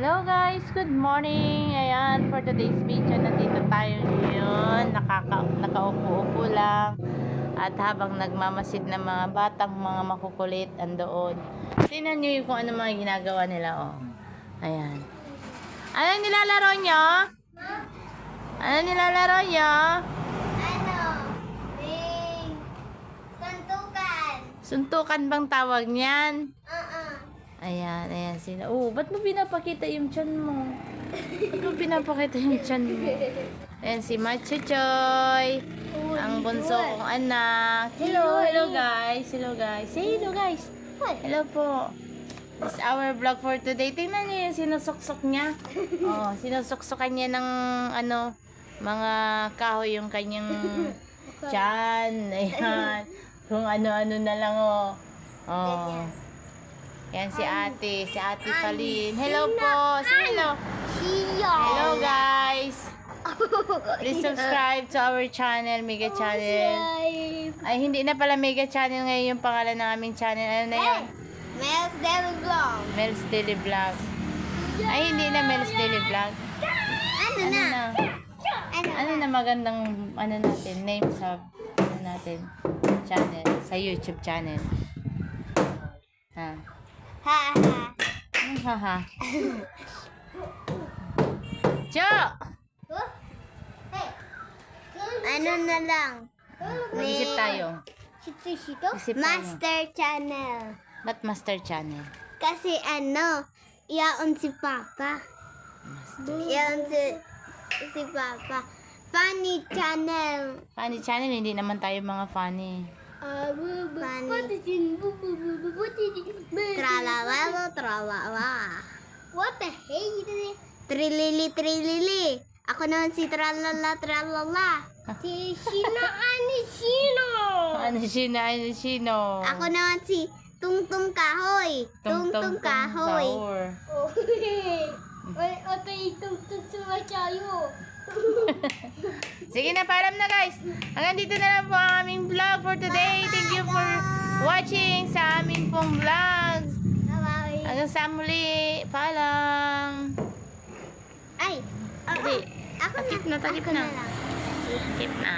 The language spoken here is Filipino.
Hello guys, good morning. Ayan, for today's video, nandito tayo ngayon. Nakaupo-upo lang. At habang nagmamasid ng mga batang mga makukulit andoon. Tingnan nyo yung kung ano mga ginagawa nila, oh. Ayan. Ano nilalaro nyo? Ano nilalaro nyo? Suntukan. Suntukan bang tawag niyan? Ayan, ayan sila. Oh, ba't mo pinapakita yung tiyan mo? Ba't mo pinapakita yung tiyan mo? Ayan si Machuchoy. Ang bunso kong anak. Hello guys. Hello guys. Say hello guys. Hello po. This is our vlog for today. Tingnan niyo yung sinusuksok niya. Oh, sinusuksokan niya ng ano, mga kahoy yung kanyang tiyan. Ayan. Kung ano-ano na lang, oh. Oh. Yan si ate Palin. Hello po. Say hello. Hello guys. Please subscribe to our channel, Mega Channel. Ay, hindi na pala Mega Channel ngayon yung pangalan ng aming channel. Ano na yun? Mel's Daily Vlog. Mel's Daily Vlog. Ay, hindi na Mel's Daily Vlog. Ano na? Ano na magandang ano natin, name sa ano natin, channel, sa YouTube channel. Ha? Ha ha. Haha. Jo! Ano na lang? Mag-isip tayo. Sito? Isip tayo. Master Channel. Ba't Master Channel? Kasi ano, iyaon si Papa. Iyaon si Papa. Funny Channel. Funny Channel, hindi naman tayo mga funny. Funny. Tralala, tralala. What the hell? Trilili. Ako naman si tralala, tralala. Si Sino. Ano sino? Ako naman si Tungtung Kahoy. Tungtung Kahoy. Sahur. Sige na, paalam na guys. Hanggang dito na lang po ang aming vlog for today. Thank you for watching sa aming pong vlogs. Bye-bye. Hanggang sa muli. Paalam. Ay, Hindi. ako Takip na. lang. Takip na.